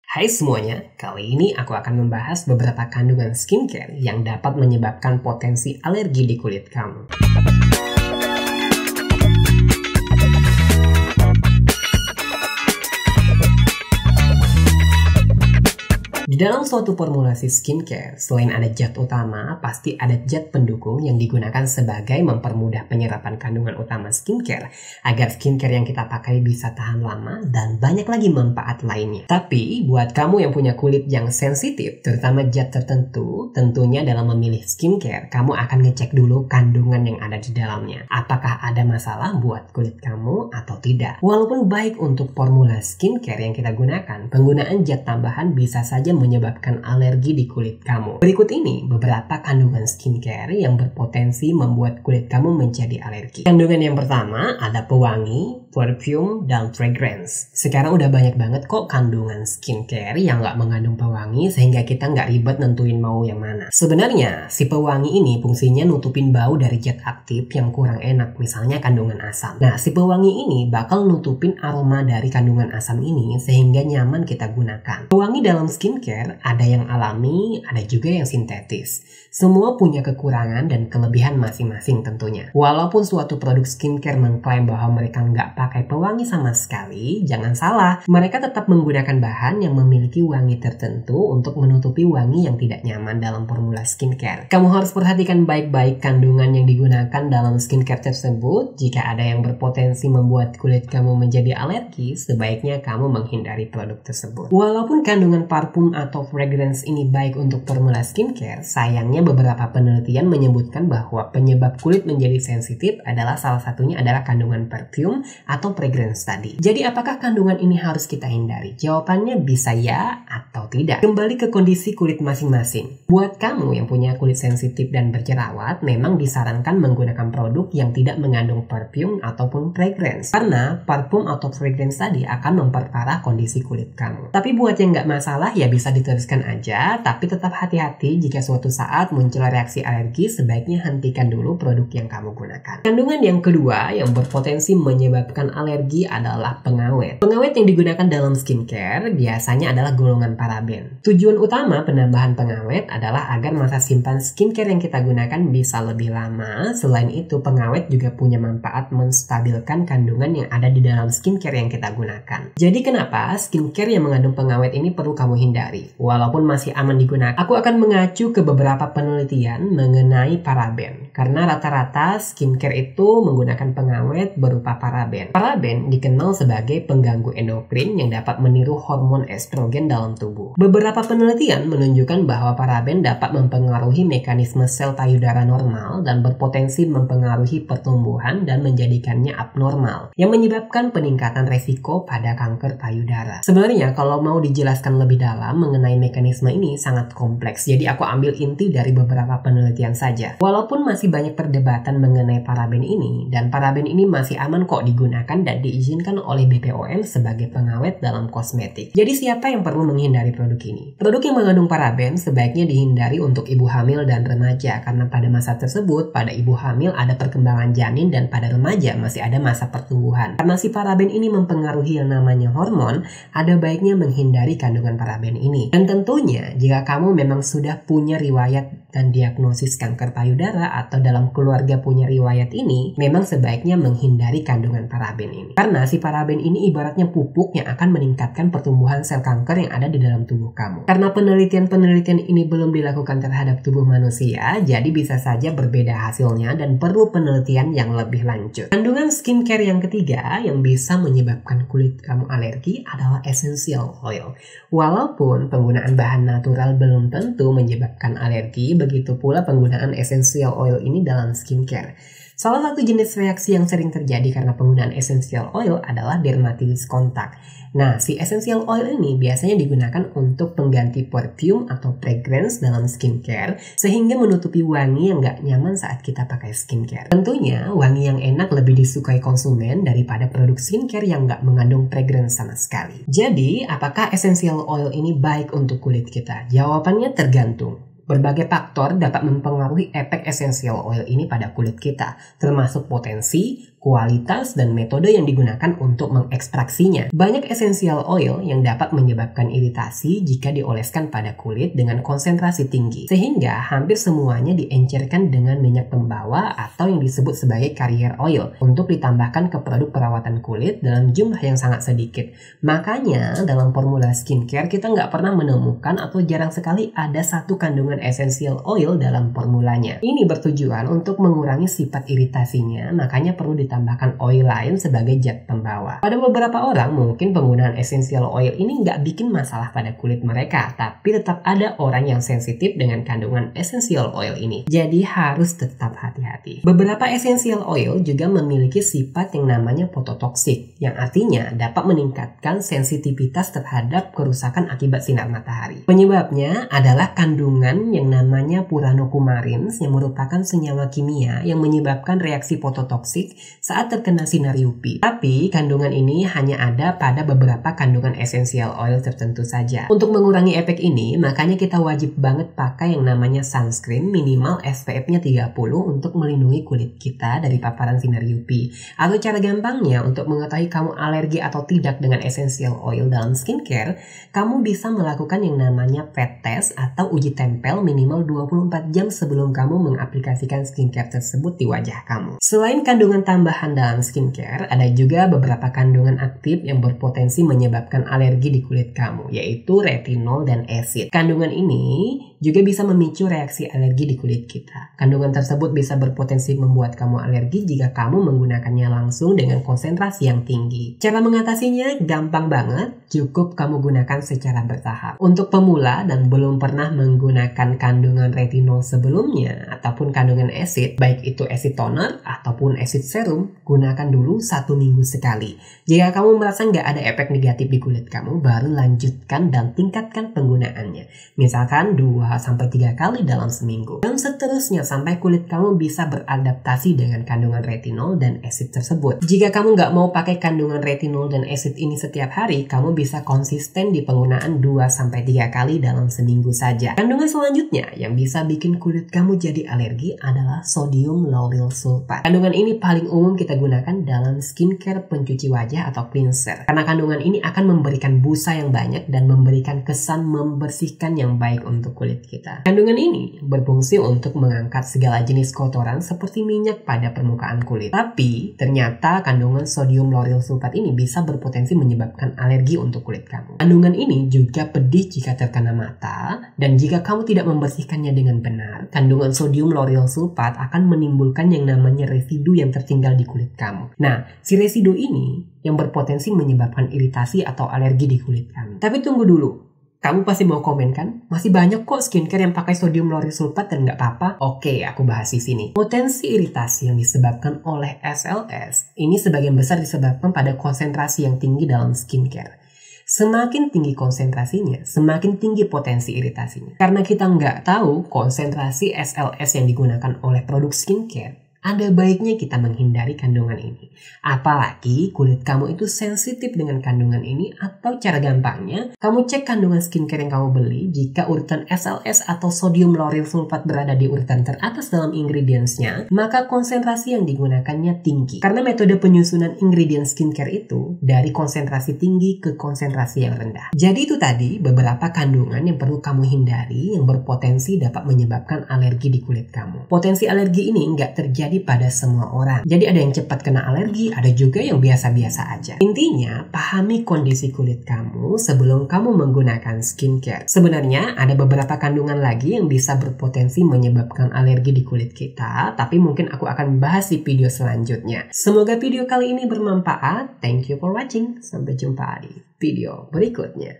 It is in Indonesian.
Hai semuanya, kali ini aku akan membahas beberapa kandungan skincare yang dapat menyebabkan potensi alergi di kulit kamu. Di dalam suatu formulasi skincare, selain ada zat utama, pasti ada zat pendukung yang digunakan sebagai mempermudah penyerapan kandungan utama skincare agar skincare yang kita pakai bisa tahan lama dan banyak lagi manfaat lainnya. Tapi buat kamu yang punya kulit yang sensitif, terutama zat tertentu, tentunya dalam memilih skincare, kamu akan ngecek dulu kandungan yang ada di dalamnya. Apakah ada masalah buat kulit kamu atau tidak? Walaupun baik untuk formula skincare yang kita gunakan, penggunaan zat tambahan bisa saja menyebabkan alergi di kulit kamu. Berikut ini beberapa kandungan skincare yang berpotensi membuat kulit kamu menjadi alergi. Kandungan yang pertama ada pewangi, perfume, dan fragrance. Sekarang udah banyak banget kok kandungan skincare yang nggak mengandung pewangi sehingga kita nggak ribet nentuin mau yang mana. Sebenarnya si pewangi ini fungsinya nutupin bau dari zat aktif yang kurang enak, misalnya kandungan asam. Nah, si pewangi ini bakal nutupin aroma dari kandungan asam ini sehingga nyaman kita gunakan. Pewangi dalam skincare ada yang alami, ada juga yang sintetis. Semua punya kekurangan dan kelebihan masing-masing tentunya. Walaupun suatu produk skincare mengklaim bahwa mereka nggak pakai pewangi sama sekali, jangan salah. Mereka tetap menggunakan bahan yang memiliki wangi tertentu untuk menutupi wangi yang tidak nyaman dalam formula skincare. Kamu harus perhatikan baik-baik kandungan yang digunakan dalam skincare tersebut. Jika ada yang berpotensi membuat kulit kamu menjadi alergi, sebaiknya kamu menghindari produk tersebut. Walaupun kandungan parfum atau fragrance ini baik untuk formula skincare, sayangnya beberapa penelitian menyebutkan bahwa penyebab kulit menjadi sensitif adalah salah satunya adalah kandungan perfume atau fragrance tadi. Jadi apakah kandungan ini harus kita hindari? Jawabannya bisa ya atau tidak. Kembali ke kondisi kulit masing-masing. Buat kamu yang punya kulit sensitif dan berjerawat, memang disarankan menggunakan produk yang tidak mengandung perfume ataupun fragrance. Karena parfum atau fragrance tadi akan memperparah kondisi kulit kamu. Tapi buat yang nggak masalah ya bisa diteruskan aja, tapi tetap hati-hati jika suatu saat muncul reaksi alergi, sebaiknya hentikan dulu produk yang kamu gunakan. Kandungan yang kedua yang berpotensi menyebabkan alergi adalah pengawet. Pengawet yang digunakan dalam skincare biasanya adalah golongan paraben. Tujuan utama penambahan pengawet adalah agar masa simpan skincare yang kita gunakan bisa lebih lama. Selain itu, pengawet juga punya manfaat menstabilkan kandungan yang ada di dalam skincare yang kita gunakan. Jadi kenapa skincare yang mengandung pengawet ini perlu kamu hindari? Walaupun masih aman digunakan, aku akan mengacu ke beberapa penelitian mengenai paraben. Karena rata-rata skincare itu menggunakan pengawet berupa paraben. Paraben dikenal sebagai pengganggu endokrin yang dapat meniru hormon estrogen dalam tubuh. Beberapa penelitian menunjukkan bahwa paraben dapat mempengaruhi mekanisme sel payudara normal dan berpotensi mempengaruhi pertumbuhan dan menjadikannya abnormal, yang menyebabkan peningkatan resiko pada kanker payudara. Sebenarnya kalau mau dijelaskan lebih dalam mengenai mekanisme ini sangat kompleks, jadi aku ambil inti dari beberapa penelitian saja. Walaupun masih banyak perdebatan mengenai paraben ini, dan paraben ini masih aman kok digunakan dan diizinkan oleh BPOM sebagai pengawet dalam kosmetik. Jadi siapa yang perlu menghindari produk ini? Produk yang mengandung paraben sebaiknya dihindari untuk ibu hamil dan remaja, karena pada masa tersebut, pada ibu hamil ada perkembangan janin dan pada remaja masih ada masa pertumbuhan. Karena si paraben ini mempengaruhi yang namanya hormon, ada baiknya menghindari kandungan paraben ini. Dan tentunya jika kamu memang sudah punya riwayat dan diagnosis kanker payudara atau dalam keluarga punya riwayat ini, memang sebaiknya menghindari kandungan paraben ini. Karena si paraben ini ibaratnya pupuk yang akan meningkatkan pertumbuhan sel kanker yang ada di dalam tubuh kamu. Karena penelitian-penelitian ini belum dilakukan terhadap tubuh manusia, jadi bisa saja berbeda hasilnya dan perlu penelitian yang lebih lanjut. Kandungan skincare yang ketiga yang bisa menyebabkan kulit kamu alergi adalah essential oil. Walaupun penggunaan bahan natural belum tentu menyebabkan alergi, begitu pula penggunaan essential oil ini dalam skincare. Salah satu jenis reaksi yang sering terjadi karena penggunaan essential oil adalah dermatitis kontak. Nah, si essential oil ini biasanya digunakan untuk pengganti perfume atau fragrance dalam skincare, sehingga menutupi wangi yang nggak nyaman saat kita pakai skincare. Tentunya, wangi yang enak lebih disukai konsumen daripada produk skincare yang nggak mengandung fragrance sama sekali. Jadi, apakah essential oil ini baik untuk kulit kita? Jawabannya tergantung. Berbagai faktor dapat mempengaruhi efek essential oil ini pada kulit kita, termasuk potensi, kualitas, dan metode yang digunakan untuk mengekstraksinya. Banyak essential oil yang dapat menyebabkan iritasi jika dioleskan pada kulit dengan konsentrasi tinggi, sehingga hampir semuanya diencerkan dengan minyak pembawa atau yang disebut sebagai carrier oil untuk ditambahkan ke produk perawatan kulit dalam jumlah yang sangat sedikit. Makanya dalam formula skincare kita nggak pernah menemukan atau jarang sekali ada satu kandungan essential oil dalam formulanya. Ini bertujuan untuk mengurangi sifat iritasinya, makanya perlu ditambahkan oil lain sebagai zat pembawa. Pada beberapa orang mungkin penggunaan essential oil ini nggak bikin masalah pada kulit mereka, tapi tetap ada orang yang sensitif dengan kandungan essential oil ini. Jadi harus tetap hati-hati. Beberapa essential oil juga memiliki sifat yang namanya phototoxic, yang artinya dapat meningkatkan sensitivitas terhadap kerusakan akibat sinar matahari. Penyebabnya adalah kandungan yang namanya puranokumarins yang merupakan senyawa kimia yang menyebabkan reaksi fototoksik saat terkena sinar UV. Tapi kandungan ini hanya ada pada beberapa kandungan essential oil tertentu saja. Untuk mengurangi efek ini, makanya kita wajib banget pakai yang namanya sunscreen minimal SPF-nya 30 untuk melindungi kulit kita dari paparan sinar UV. Atau cara gampangnya untuk mengetahui kamu alergi atau tidak dengan essential oil dalam skincare, kamu bisa melakukan yang namanya fat test atau uji tempel minimal 24 jam sebelum kamu mengaplikasikan skincare tersebut di wajah kamu. Selain kandungan tambahan dalam skincare, ada juga beberapa kandungan aktif yang berpotensi menyebabkan alergi di kulit kamu, yaitu retinol dan asid. Kandungan ini juga bisa memicu reaksi alergi di kulit kita. Kandungan tersebut bisa berpotensi membuat kamu alergi jika kamu menggunakannya langsung dengan konsentrasi yang tinggi. Cara mengatasinya gampang banget, cukup kamu gunakan secara bertahap. Untuk pemula dan belum pernah menggunakan kandungan retinol sebelumnya ataupun kandungan asid, baik itu asid toner ataupun asid serum, gunakan dulu 1 minggu sekali. Jika kamu merasa nggak ada efek negatif di kulit kamu, baru lanjutkan dan tingkatkan penggunaannya. Misalkan 2-3 kali dalam seminggu. Dan seterusnya sampai kulit kamu bisa beradaptasi dengan kandungan retinol dan asid tersebut. Jika kamu nggak mau pakai kandungan retinol dan asid ini setiap hari, kamu bisa konsisten di penggunaan 2-3 kali dalam seminggu saja. Kandungan selanjutnya yang bisa bikin kulit kamu jadi alergi adalah sodium lauryl sulfat. Kandungan ini paling umum kita gunakan dalam skincare pencuci wajah atau cleanser. Karena kandungan ini akan memberikan busa yang banyak dan memberikan kesan membersihkan yang baik untuk kulit kita. Kandungan ini berfungsi untuk mengangkat segala jenis kotoran seperti minyak pada permukaan kulit. Tapi ternyata kandungan sodium lauryl sulfat ini bisa berpotensi menyebabkan alergi untuk kulit kamu. Kandungan ini juga pedih jika terkena mata, dan jika kamu tidak membersihkannya dengan benar, kandungan sodium lauryl sulfat akan menimbulkan yang namanya residu yang tertinggal di kulit kamu. Nah, si residu ini yang berpotensi menyebabkan iritasi atau alergi di kulit kamu. Tapi tunggu dulu. Kamu pasti mau komen kan? Masih banyak kok skincare yang pakai sodium lauryl sulfat dan nggak apa-apa. Oke, aku bahas di sini. Potensi iritasi yang disebabkan oleh SLS ini sebagian besar disebabkan pada konsentrasi yang tinggi dalam skincare. Semakin tinggi konsentrasinya, semakin tinggi potensi iritasinya. Karena kita nggak tahu konsentrasi SLS yang digunakan oleh produk skincare, ada baiknya kita menghindari kandungan ini. Apalagi kulit kamu itu sensitif dengan kandungan ini, atau cara gampangnya, kamu cek kandungan skincare yang kamu beli. Jika urutan SLS atau sodium lauryl sulfat berada di urutan teratas dalam ingredients-nya, maka konsentrasi yang digunakannya tinggi. Karena metode penyusunan ingredient skincare itu dari konsentrasi tinggi ke konsentrasi yang rendah. Jadi itu tadi beberapa kandungan yang perlu kamu hindari yang berpotensi dapat menyebabkan alergi di kulit kamu. Potensi alergi ini nggak terjadi pada semua orang. Jadi ada yang cepat kena alergi, ada juga yang biasa-biasa aja. Intinya, pahami kondisi kulit kamu sebelum kamu menggunakan skincare. Sebenarnya ada beberapa kandungan lagi yang bisa berpotensi menyebabkan alergi di kulit kita, tapi mungkin aku akan bahas di video selanjutnya. Semoga video kali ini bermanfaat. Thank you for watching. Sampai jumpa di video berikutnya.